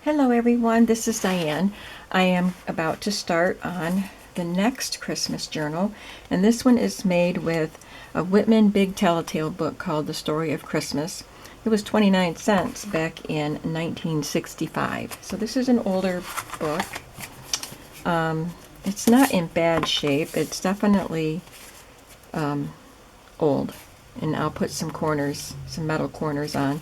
Hello everyone, this is Diane. I am about to start on the next Christmas journal, and this one is made with a Whitman Big Telltale book called The Story of Christmas. It was 29 cents back in 1965. So this is an older book. It's not in bad shape. It's definitely old. And I'll put some corners, some metal corners on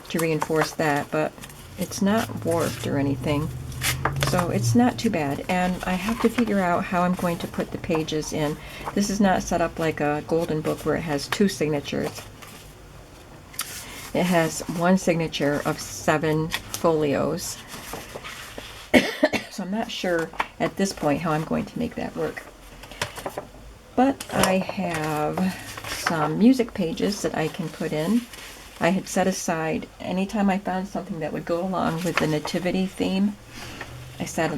to reinforce that, but it's not warped or anything. So it's not too bad. And I have to figure out how I'm going to put the pages in. This is not set up like a golden book where it has two signatures. It has one signature of 7 folios. So I'm not sure at this point how I'm going to make that work. But I have some music pages that I can put in. I had set aside, anytime I found something that would go along with the nativity theme, I set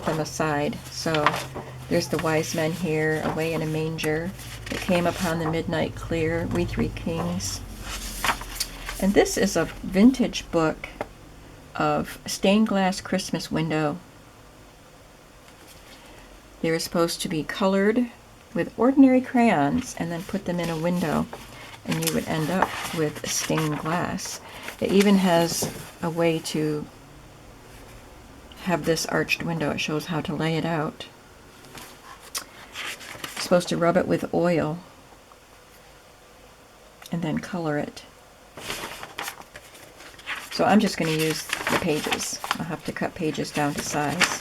them aside. So there's the wise men here, away in a manger. It came upon the midnight clear, we three kings. And this is a vintage book of stained glass Christmas window. They were supposed to be colored with ordinary crayons and then put them in a window, and you would end up with stained glass. It even has a way to have this arched window. It shows how to lay it out. You're supposed to rub it with oil and then color it. So I'm just going to use the pages. I'll have to cut pages down to size.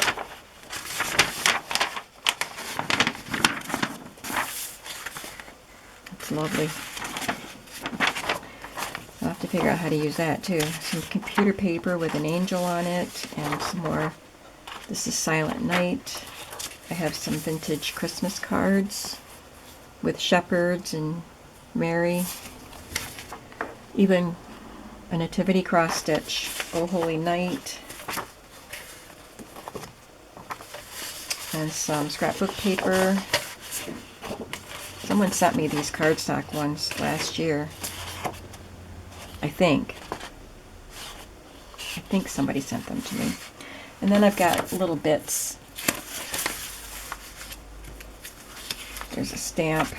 It's lovely. I'll have to figure out how to use that too. Some computer paper with an angel on it and some more. This is Silent Night. I have some vintage Christmas cards with shepherds and Mary. Even a nativity cross stitch. Oh Holy Night. And some scrapbook paper. Someone sent me these cardstock ones last year. I think somebody sent them to me. And then I've got little bits. There's a stamp.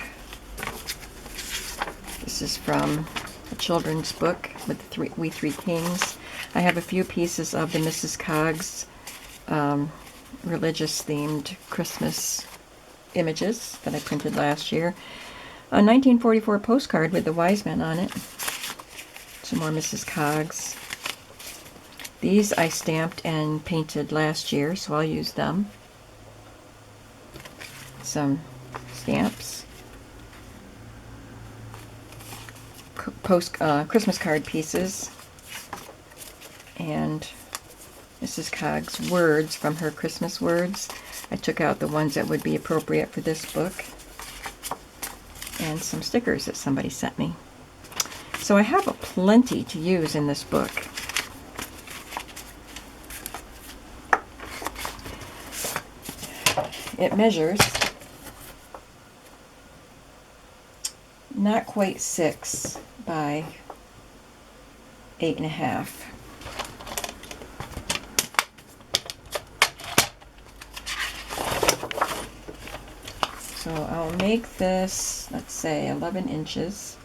This is from a children's book with the We Three Kings. I have a few pieces of the Mrs. Coggs religious themed Christmas images that I printed last year. A 1944 postcard with the wise men on it. Some more Mrs. Coggs. These I stamped and painted last year, so I'll use them. Some stamps. Christmas card pieces. And Mrs. Coggs' words from her Christmas words. I took out the ones that would be appropriate for this book. And some stickers that somebody sent me. So I have plenty to use in this book. It measures not quite 6 by 8.5. So I'll make this, let's say, 11 inches.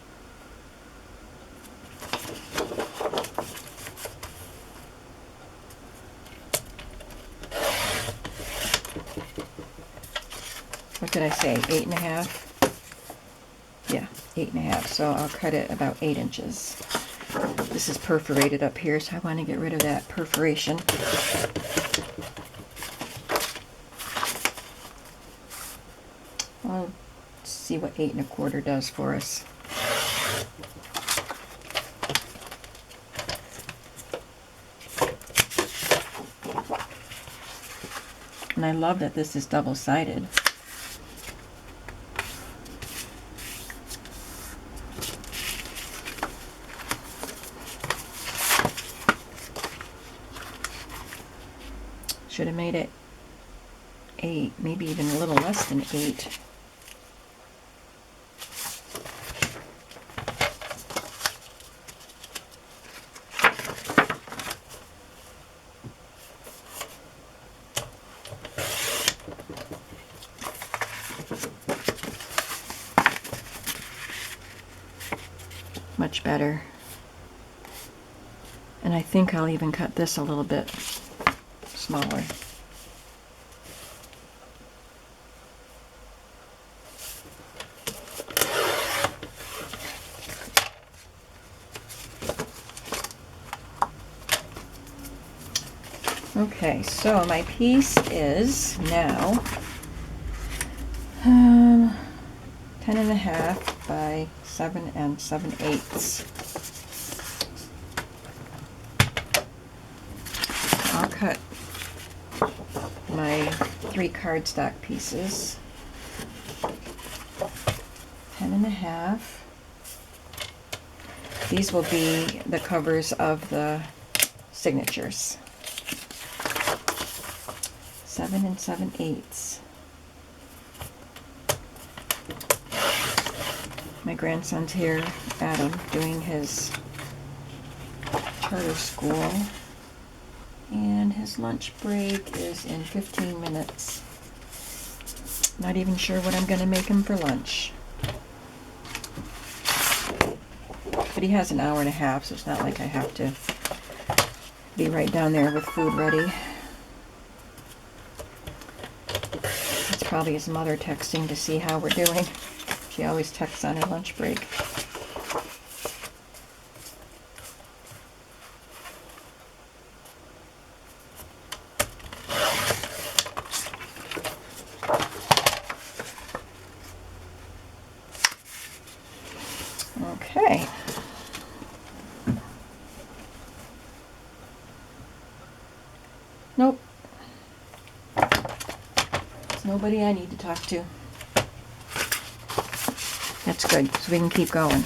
What did I say? 8.5? Yeah, 8.5. So I'll cut it about 8 inches. This is perforated up here, so I want to get rid of that perforation. I'll see what 8.25 does for us. And I love that this is double-sided. Should have made it 8, maybe even a little less than 8. much better. And I think I'll even cut this a little bit smaller. Okay, so my piece is now 10.5 by 7 7/8. I'll cut my 3 cardstock pieces. 10.5. These will be the covers of the signatures. 7 7/8. My grandson's here, Adam, doing his charter school, and his lunch break is in 15 minutes. Not even sure what I'm going to make him for lunch. But he has an hour and a half, so it's not like I have to be right down there with food ready. It's probably his mother texting to see how we're doing. She always texts on her lunch break. Okay. Nope. There's nobody I need to talk to. That's good, so we can keep going.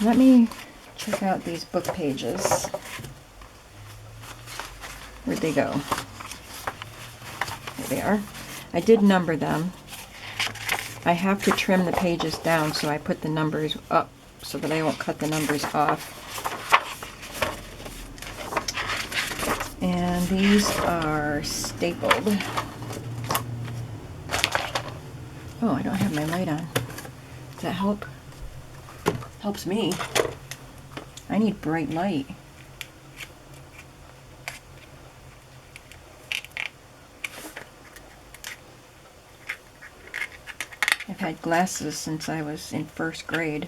Let me check out these book pages. Where'd they go? There they are. I did number them. I have to trim the pages down, so I put the numbers up so that I won't cut the numbers off. And these are stapled. Oh, I don't have my light on. Does that help? Helps me. I need bright light. I've had glasses since I was in first grade.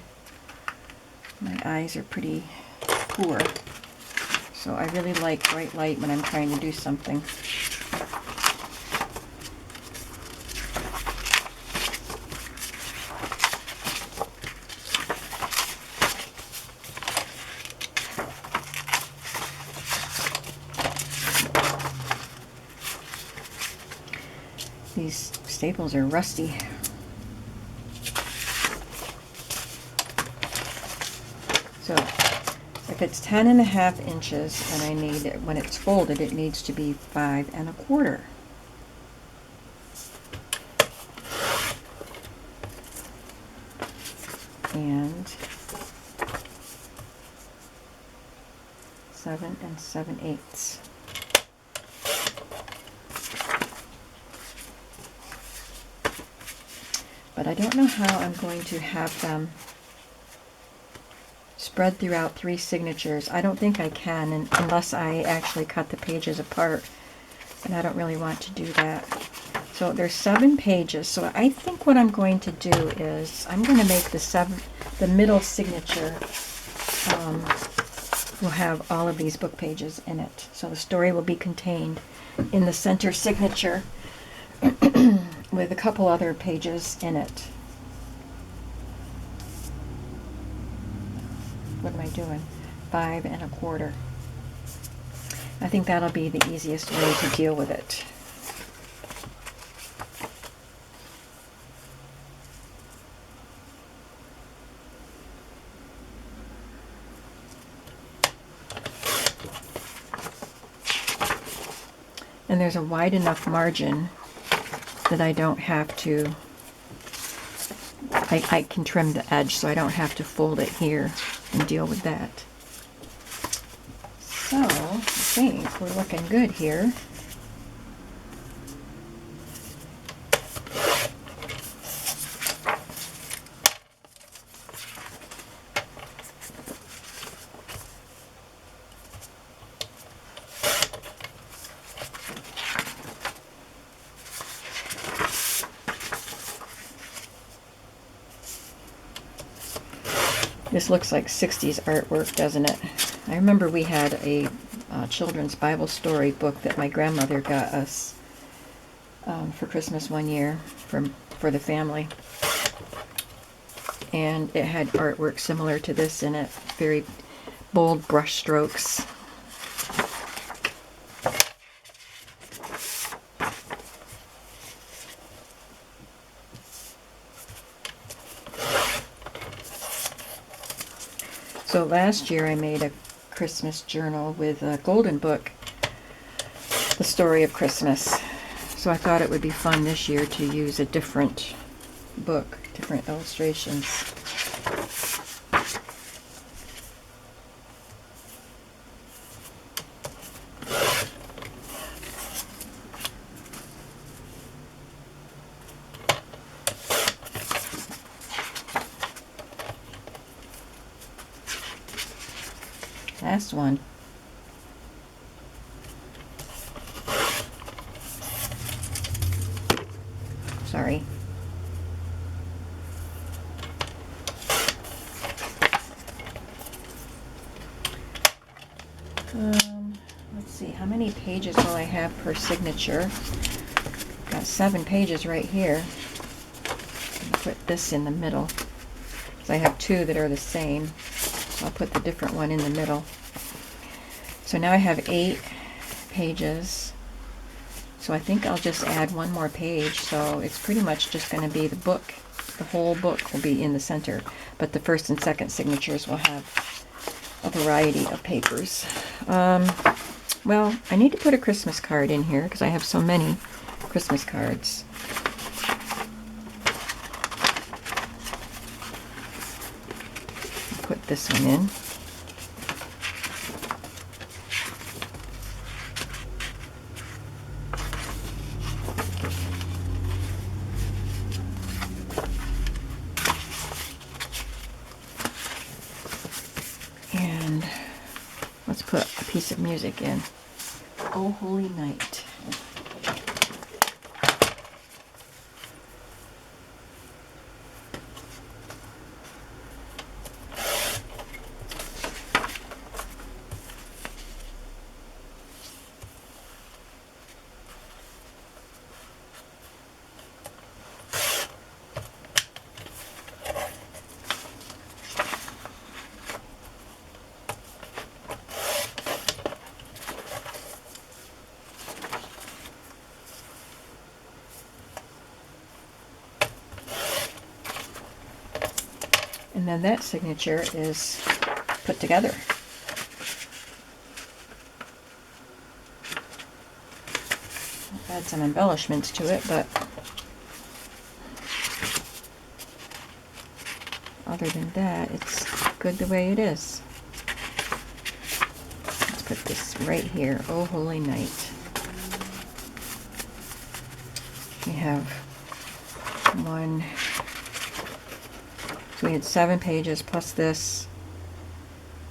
My eyes are pretty poor. So I really like bright light when I'm trying to do something. These staples are rusty. So if it's 10.5 inches, and I need it, when it's folded, it needs to be 5 1/4. And 7 7/8. But I don't know how I'm going to have them spread throughout 3 signatures. I don't think I can unless I actually cut the pages apart, and I don't really want to do that. So there's 7 pages, so I think what I'm going to do is I'm going to make the middle signature will have all of these book pages in it. So the story will be contained in the center signature with a couple other pages in it. What am I doing? 5 1/4. I think that'll be the easiest way to deal with it. And there's a wide enough margin that I don't have to, I can trim the edge so I don't have to fold it here and deal with that. So I think we're looking good here. This looks like 60s artwork, doesn't it? I remember we had a children's Bible story book that my grandmother got us for Christmas one year for the family. And it had artwork similar to this in it, very bold brush strokes. So last year I made a Christmas journal with a golden book, The Story of Christmas. So I thought it would be fun this year to use a different book, different illustrations. Last one. Sorry. Let's see, how many pages will I have per signature? Got 7 pages right here. Put this in the middle, because I have 2 that are the same. So I'll put the different one in the middle. So now I have 8 pages. So I think I'll just add one more page. So it's pretty much just going to be the book. The whole book will be in the center. But the first and second signatures will have a variety of papers. Well, I need to put a Christmas card in here because I have so many Christmas cards. Put this one in. And let's put a piece of music in. Oh, Holy Night. And then that signature is put together. I'll add some embellishments to it, but other than that, it's good the way it is. Let's put this right here. Oh, Holy Night. We have one. So we had 7 pages plus this.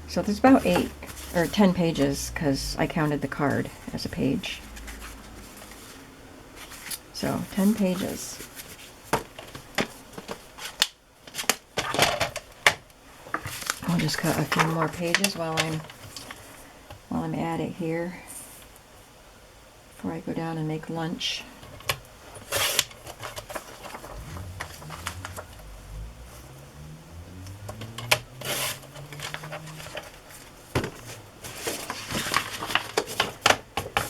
So there's about 8 or 10 pages because I counted the card as a page. So 10 pages. I'll just cut a few more pages while I'm at it here before I go down and make lunch.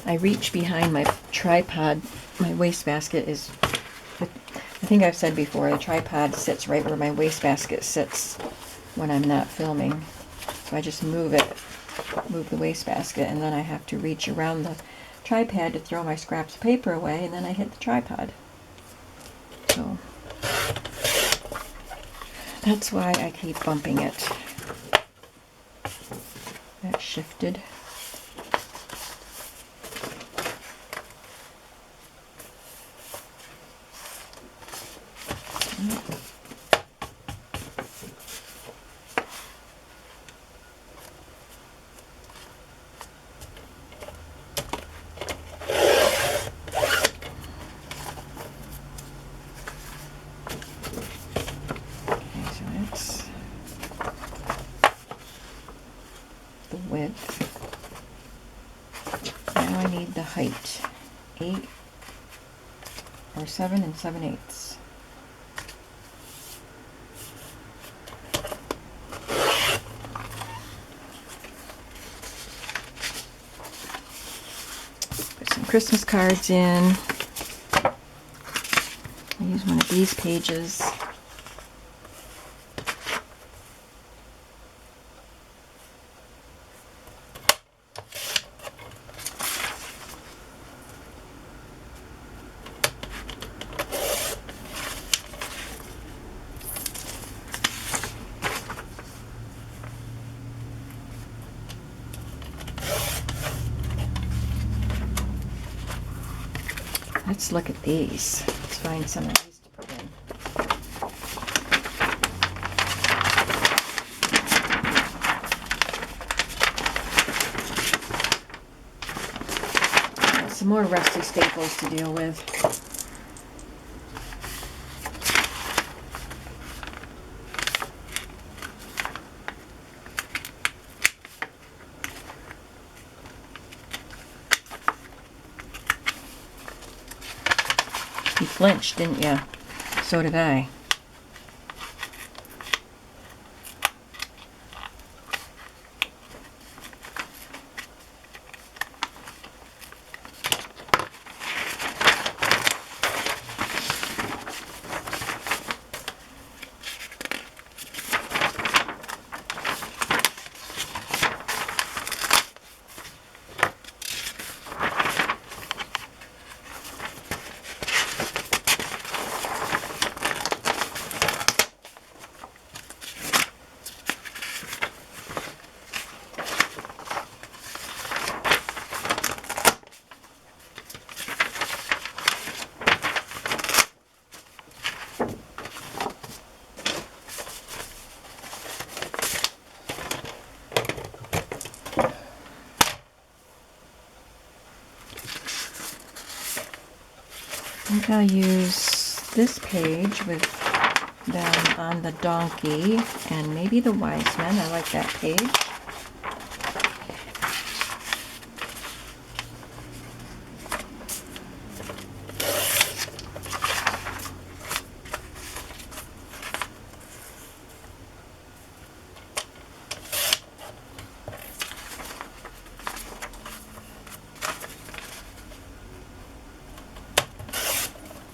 I reach behind my tripod. My wastebasket is, I think I've said before, the tripod sits right where my wastebasket sits when I'm not filming. So I just move the wastebasket, and then I have to reach around the tripod to throw my scraps of paper away, and then I hit the tripod. So that's why I keep bumping it. That shifted. height. 8 or 7 7/8. Put some Christmas cards in. I use one of these pages. Let's look at these. Let's find some of these to put in. Some more rusty staples to deal with. You flinched, didn't you? So did I. I think I'll use this page with them on the donkey and maybe the wise men. I like that page.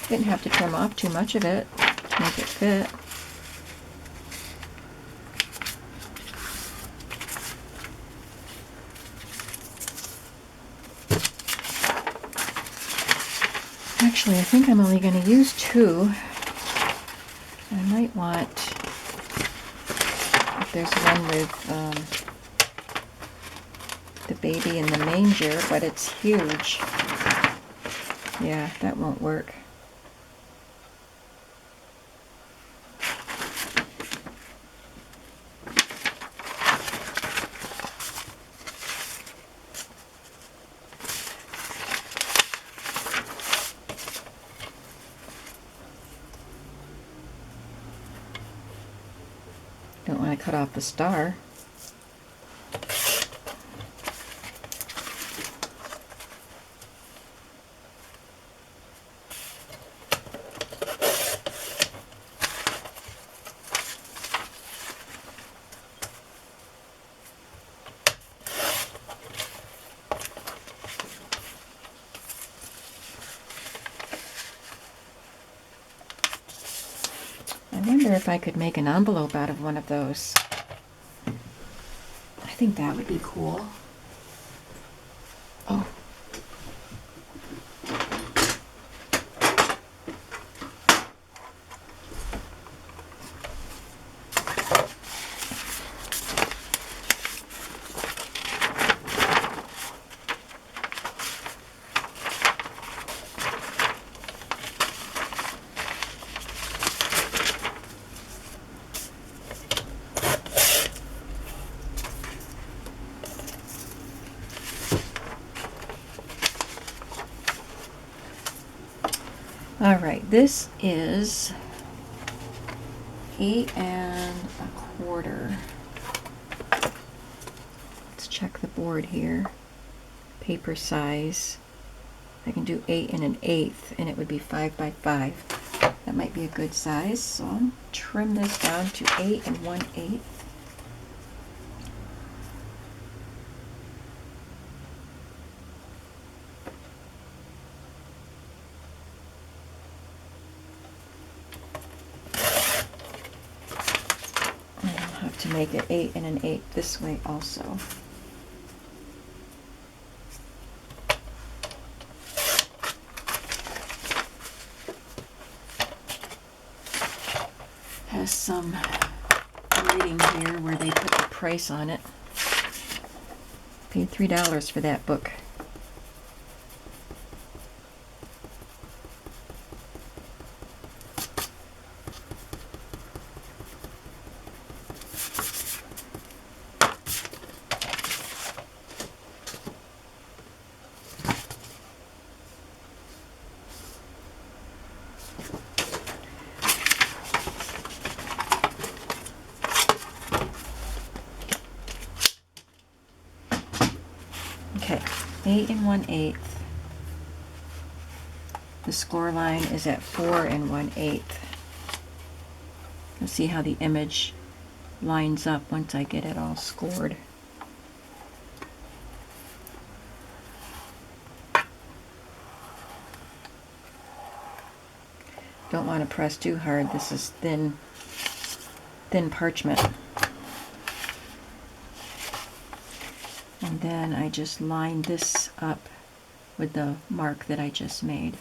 Didn't have to trim off too much of it to make it fit. Actually, I think I'm only going to use 2. I might want, if there's one with the baby in the manger, but it's huge. Yeah, that won't work. Don't want to cut off the star. I wonder if I could make an envelope out of one of those. I think that would be cool. Oh. All right, this is 8 1/4. Let's check the board here. Paper size. I can do 8 1/8, and it would be 5 by 5. That might be a good size, so I'll trim this down to 8 1/8. And I'll have to make it 8 1/8 this way also. Has some writing here where they put the price on it. Paid $3 for that book. Okay, 8 1/8. The score line is at 4 1/8. You'll see how the image lines up once I get it all scored. Don't want to press too hard. This is thin parchment. And then I just line this up with the mark that I just made.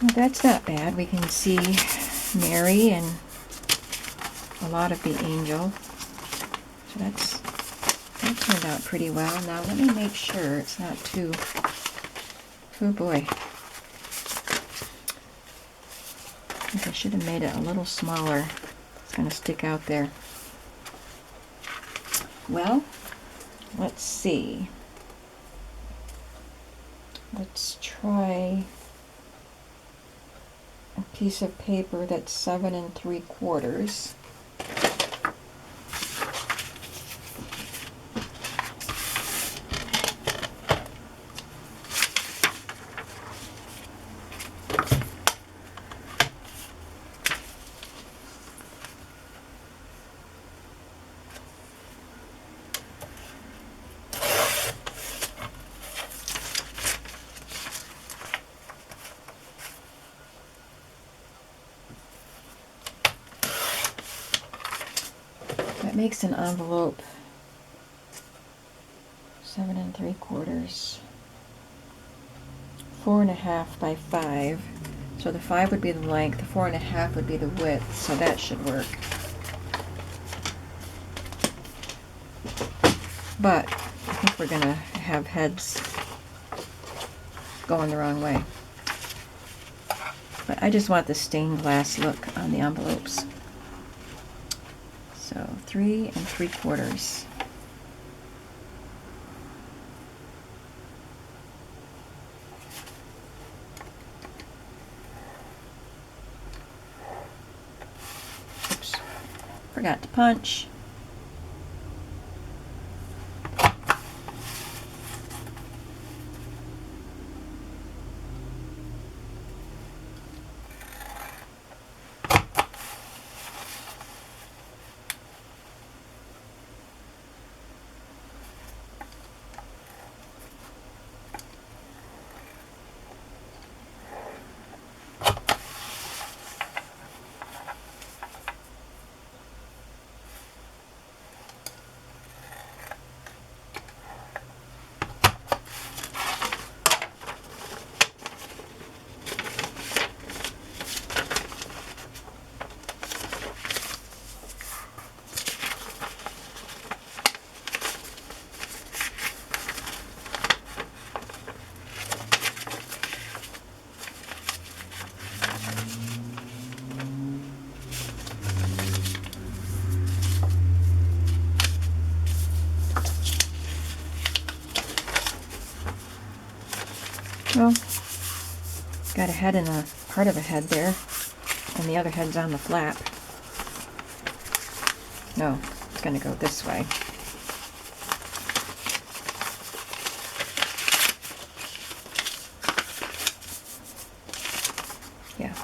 Well, that's not bad. We can see Mary and a lot of the angel. So that turned out pretty well. Now let me make sure it's not too, oh boy. I think I should have made it a little smaller. It's going to stick out there. Well, let's see. Let's try a piece of paper that's 7 3/4. That makes an envelope 7 3/4, 4.5 by 5. So the 5 would be the length, the 4.5 would be the width, so that should work. But I think we're gonna have heads going the wrong way. But I just want the stained glass look on the envelopes. So 3 3/4. Oops, forgot to punch. Well, got a head and a part of a head there, and the other head's on the flap. No, it's going to go this way. Yeah,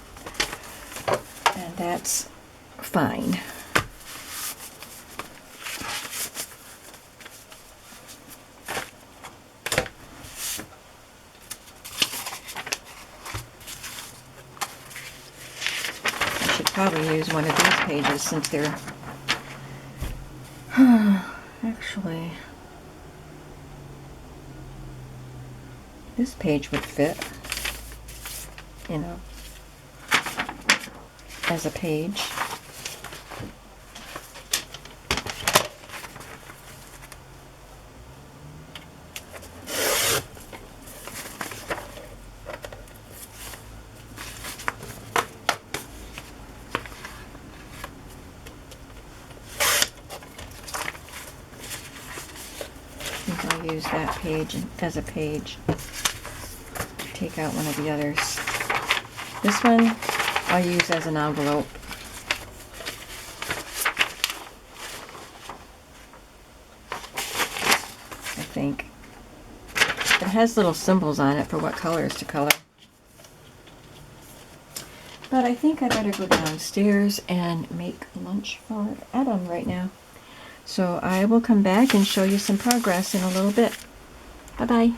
and that's fine. I should probably use one of these pages since they're actually, this page would fit, you know, as a page. I'll use that page as a page. Take out one of the others. This one I'll use as an envelope. I think. It has little symbols on it for what colors to color. But I think I better go downstairs and make lunch for Adam right now. So I will come back and show you some progress in a little bit. Bye-bye.